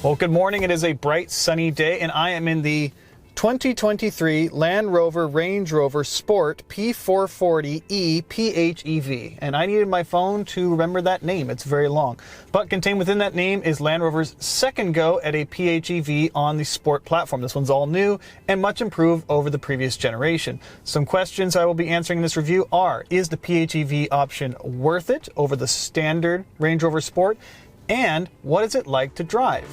Well, good morning. It is a bright, sunny day, and I am in the 2023 Land Rover Range Rover Sport P440e PHEV. And I needed my phone to remember that name. It's very long. But contained within that name is Land Rover's second go at a PHEV on the Sport platform. This one's all new and much improved over the previous generation. Some questions I will be answering in this review are, is the PHEV option worth it over the standard Range Rover Sport? And what is it like to drive?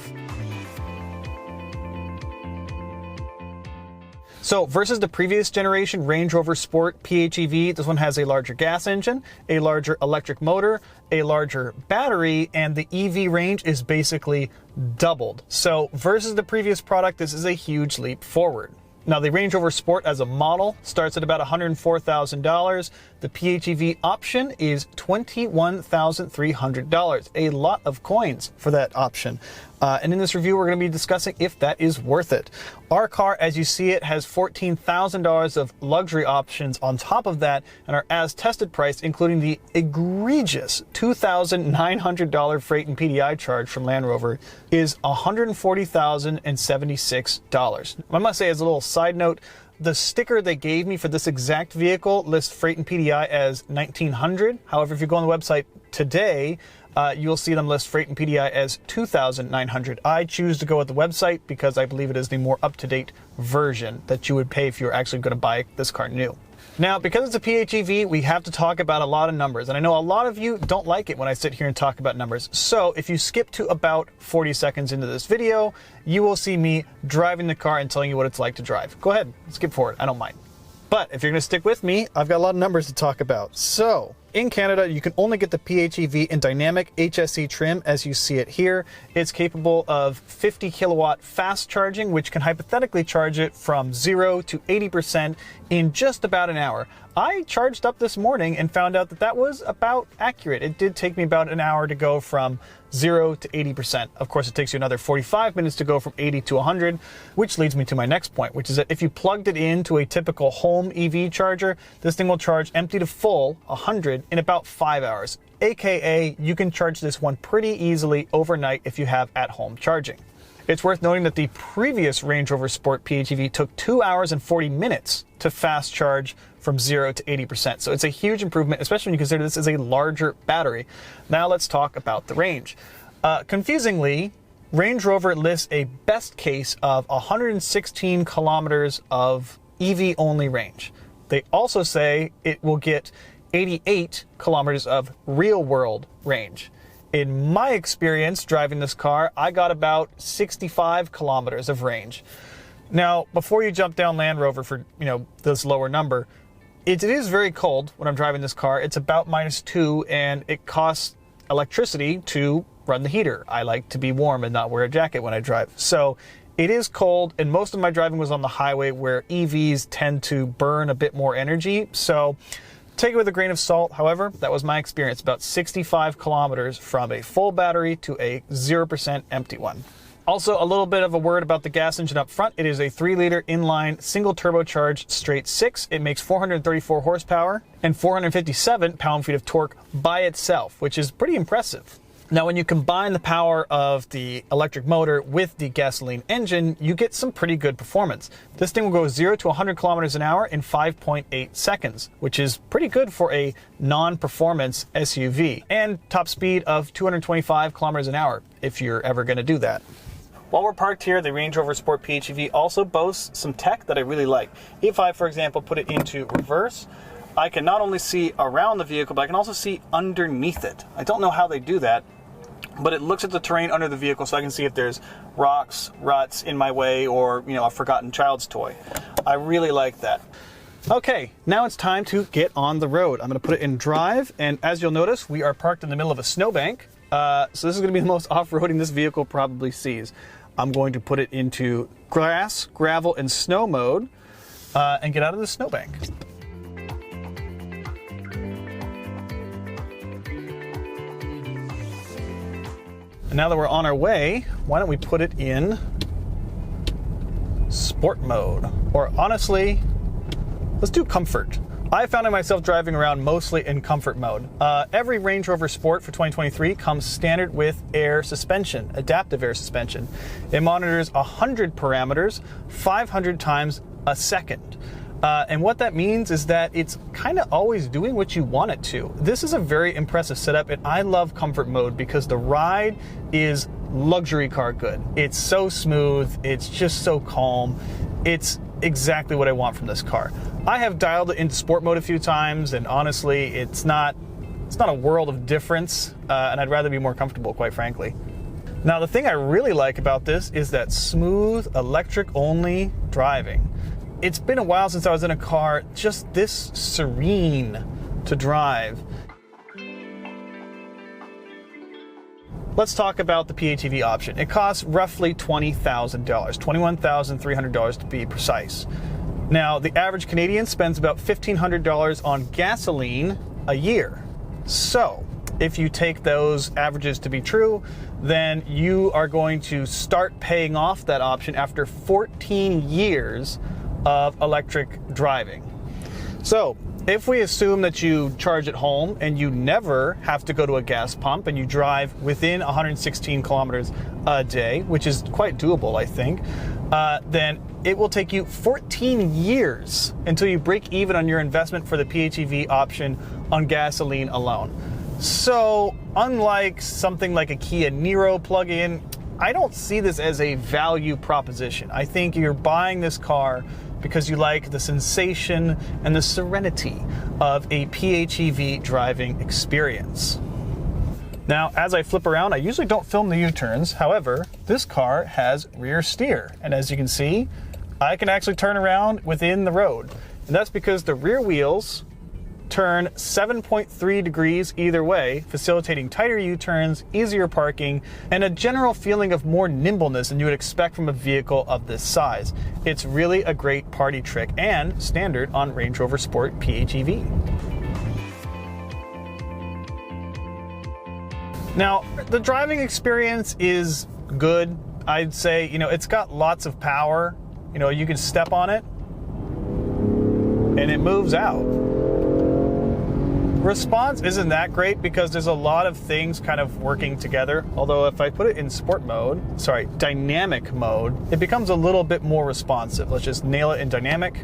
So versus the previous generation Range Rover Sport PHEV, this one has a larger gas engine, a larger electric motor, a larger battery, and the EV range is basically doubled. So versus the previous product, this is a huge leap forward. Now, the Range Rover Sport as a model starts at about $104,000. The PHEV option is $21,300. A lot of coins for that option. And in this review, we're going to be discussing if that is worth it. Our car, as you see it, has $14,000 of luxury options on top of that, and our as-tested price, including the egregious $2,900 freight and PDI charge from Land Rover, is $140,076. I must say, as a little side note, the sticker they gave me for this exact vehicle lists freight and PDI as $1,900. However, if you go on the website today, you'll see them list freight and PDI as $2,900. I choose to go with the website because I believe it is the more up-to-date version that you would pay if you're actually going to buy this car new. Now, because it's a PHEV, we have to talk about a lot of numbers, and I know a lot of you don't like it when I sit here and talk about numbers. So if you skip to about 40 seconds into this video, you will see me driving the car and telling you what it's like to drive. Go ahead, skip forward, I don't mind. But if you're going to stick with me, I've got a lot of numbers to talk about. So, in Canada, you can only get the PHEV in dynamic HSE trim, as you see it here. It's capable of 50 kilowatt fast charging, which can hypothetically charge it from 0 to 80% in just about an hour. I charged up this morning and found out that that was about accurate. It did take me about an hour to go from 0 to 80%. Of course, it takes you another 45 minutes to go from 80 to 100, which leads me to my next point, which is that if you plugged it into a typical home EV charger, this thing will charge empty to full 100 in about 5 hours. AKA, you can charge this one pretty easily overnight if you have at-home charging. It's worth noting that the previous Range Rover Sport PHEV took 2 hours and 40 minutes to fast charge from 0 to 80%. So it's a huge improvement, especially when you consider this is a larger battery. Now let's talk about the range. Confusingly, Range Rover lists a best case of 116 kilometers of EV-only range. They also say it will get 88 kilometers of real-world range. In my experience driving this car, I got about 65 kilometers of range. Now, before you jump down Land Rover for, this lower number, it is very cold when I'm driving this car. It's about -2, and it costs electricity to run the heater. I like to be warm and not wear a jacket when I drive. So it is cold, and most of my driving was on the highway where EVs tend to burn a bit more energy. So take it with a grain of salt. However, that was my experience, about 65 kilometers from a full battery to a 0% empty one. Also, a little bit of a word about the gas engine up front. It is a 3-liter inline single turbocharged straight 6. It makes 434 horsepower and 457 pound-feet of torque by itself, which is pretty impressive. Now, when you combine the power of the electric motor with the gasoline engine, you get some pretty good performance. This thing will go 0 to 100 kilometers an hour in 5.8 seconds, which is pretty good for a non-performance SUV, and top speed of 225 kilometers an hour if you're ever going to do that. While we're parked here, the Range Rover Sport PHEV also boasts some tech that I really like. If I, for example, put it into reverse, I can not only see around the vehicle, but I can also see underneath it. I don't know how they do that, but it looks at the terrain under the vehicle so I can see if there's rocks, ruts in my way, or, a forgotten child's toy. I really like that. Okay, now it's time to get on the road. I'm going to put it in drive, and as you'll notice, we are parked in the middle of a snowbank. So this is going to be the most off-roading this vehicle probably sees. I'm going to put it into grass, gravel, and snow mode and get out of the snowbank. And now that we're on our way, why don't we put it in sport mode? Or honestly, let's do comfort. I found myself driving around mostly in comfort mode. Every Range Rover Sport for 2023 comes standard with air suspension, adaptive air suspension. It monitors 100 parameters, 500 times a second. And what that means is that it's kind of always doing what you want it to. This is a very impressive setup, and I love comfort mode because the ride is luxury car good. It's so smooth, it's just so calm. It's exactly what I want from this car. I have dialed it into sport mode a few times, and honestly, it's not a world of difference, and I'd rather be more comfortable, quite frankly. Now, the thing I really like about this is that smooth, electric-only driving. It's been a while since I was in a car just this serene to drive. Let's talk about the PHEV option. It costs roughly $20,000, $21,300 to be precise. Now, the average Canadian spends about $1,500 on gasoline a year. So, if you take those averages to be true, then you are going to start paying off that option after 14 years of electric driving. So, if we assume that you charge at home and you never have to go to a gas pump and you drive within 116 kilometers a day, which is quite doable, I think, then it will take you 14 years until you break even on your investment for the PHEV option on gasoline alone. So, unlike something like a Kia Niro plug-in, I don't see this as a value proposition. I think you're buying this car because you like the sensation and the serenity of a PHEV driving experience. Now, as I flip around, I usually don't film the U-turns. However, this car has rear steer. And as you can see, I can actually turn around within the road. And that's because the rear wheels turn 7.3 degrees either way, facilitating tighter U-turns, easier parking, and a general feeling of more nimbleness than you would expect from a vehicle of this size. It's really a great party trick and standard on Range Rover Sport PHEV. Now, the driving experience is good. I'd say, it's got lots of power. You can step on it and it moves out. Response isn't that great because there's a lot of things kind of working together. Although if I put it in dynamic mode, it becomes a little bit more responsive. Let's just nail it in dynamic.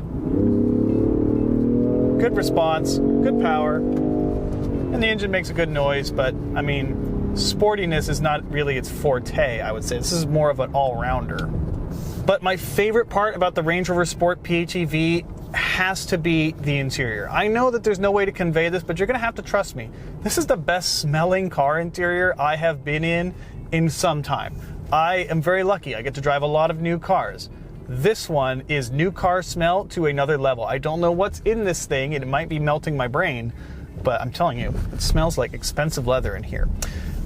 Good response, good power, and the engine makes a good noise, but I mean, sportiness is not really its forte, I would say. This is more of an all-rounder. But my favorite part about the Range Rover Sport PHEV has to be the interior. I know that there's no way to convey this, but you're gonna have to trust me. This is the best smelling car interior I have been in some time. I am very lucky. I get to drive a lot of new cars. This one is new car smell to another level. I don't know what's in this thing, and it might be melting my brain, but I'm telling you, it smells like expensive leather in here.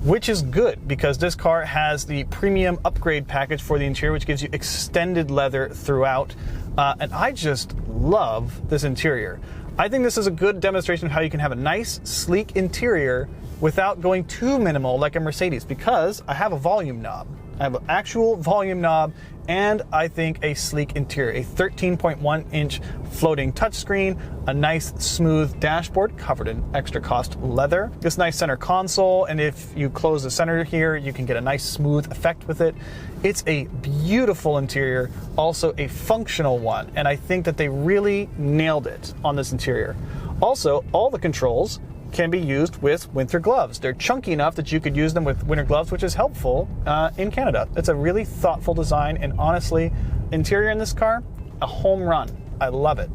Which is good because this car has the premium upgrade package for the interior, which gives you extended leather throughout. And I just love this interior. I think this is a good demonstration of how you can have a nice, sleek interior without going too minimal like a Mercedes, because I have a volume knob. I have an actual volume knob, and I think a sleek interior. A 13.1-inch floating touchscreen, a nice smooth dashboard covered in extra cost leather, this nice center console, and if you close the center here, you can get a nice smooth effect with it. It's a beautiful interior, also a functional one, and I think that they really nailed it on this interior. Also, all the controls can be used with winter gloves. They're chunky enough that you could use them with winter gloves, which is helpful in Canada. It's a really thoughtful design, and honestly, interior in this car, a home run. I love it.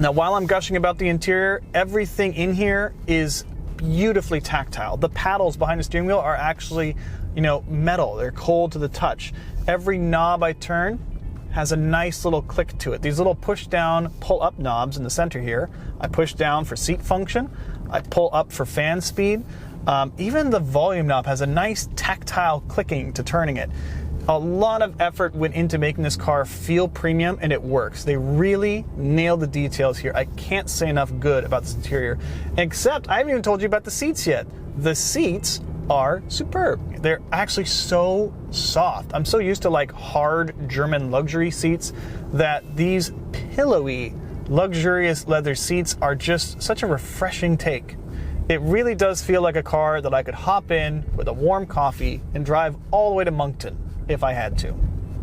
Now, while I'm gushing about the interior, everything in here is beautifully tactile. The paddles behind the steering wheel are actually, metal. They're cold to the touch. Every knob I turn has a nice little click to it. These little push down, pull up knobs in the center here. I push down for seat function. I pull up for fan speed. Even the volume knob has a nice tactile clicking to turning it. A lot of effort went into making this car feel premium, and it works. They really nailed the details here. I can't say enough good about this interior, except I haven't even told you about the seats yet. The seats are superb. They're actually so soft. I'm so used to like hard German luxury seats that these pillowy luxurious leather seats are just such a refreshing take. It really does feel like a car that I could hop in with a warm coffee and drive all the way to Moncton if I had to.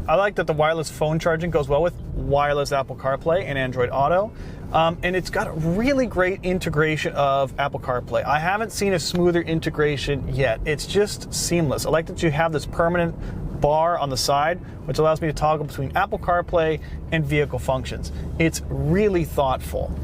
I like that the wireless phone charging goes well with wireless Apple CarPlay and Android Auto. And it's got a really great integration of Apple CarPlay. I haven't seen a smoother integration yet. It's just seamless. I like that you have this permanent bar on the side, which allows me to toggle between Apple CarPlay and vehicle functions. It's really thoughtful.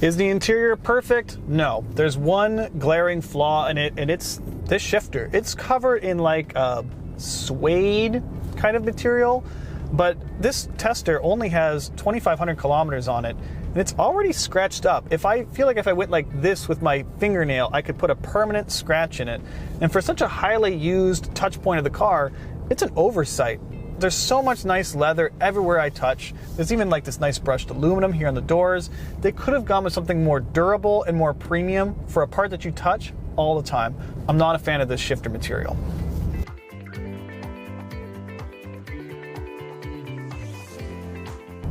Is the interior perfect? No. There's one glaring flaw in it, and it's this shifter. It's covered in like a suede kind of material, but this tester only has 2,500 kilometers on it, and it's already scratched up. If I went like this with my fingernail, I could put a permanent scratch in it. And for such a highly used touch point of the car, it's an oversight. There's so much nice leather everywhere I touch. There's even like this nice brushed aluminum here on the doors. They could have gone with something more durable and more premium for a part that you touch all the time. I'm not a fan of this shifter material.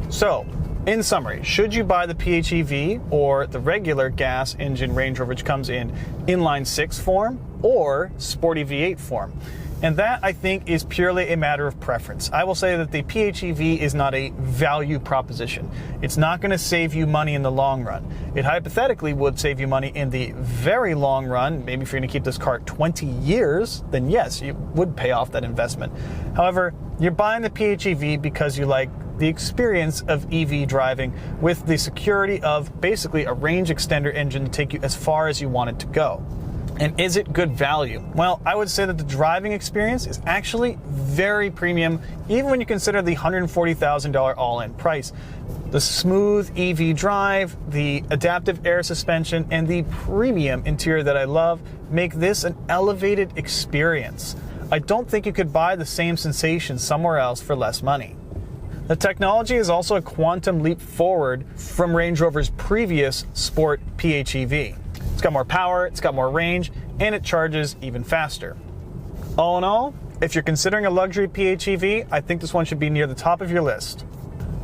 So, in summary, should you buy the PHEV or the regular gas engine Range Rover, which comes in inline-six form or sporty V8 form? And that, I think, is purely a matter of preference. I will say that the PHEV is not a value proposition. It's not going to save you money in the long run. It hypothetically would save you money in the very long run. Maybe if you're going to keep this car 20 years, then yes, you would pay off that investment. However, you're buying the PHEV because you like the experience of EV driving with the security of basically a range extender engine to take you as far as you want it to go. And is it good value? Well, I would say that the driving experience is actually very premium, even when you consider the $140,000 all-in price. The smooth EV drive, the adaptive air suspension, and the premium interior that I love make this an elevated experience. I don't think you could buy the same sensation somewhere else for less money. The technology is also a quantum leap forward from Range Rover's previous sport PHEV. It's got more power, it's got more range, and it charges even faster. All in all, if you're considering a luxury PHEV, I think this one should be near the top of your list.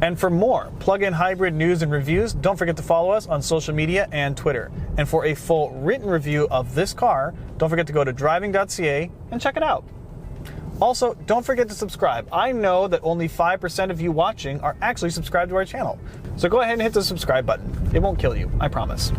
And for more plug-in hybrid news and reviews, don't forget to follow us on social media and Twitter. And for a full written review of this car, don't forget to go to Driving.ca and check it out. Also, don't forget to subscribe. I know that only 5% of you watching are actually subscribed to our channel. So go ahead and hit the subscribe button. It won't kill you, I promise.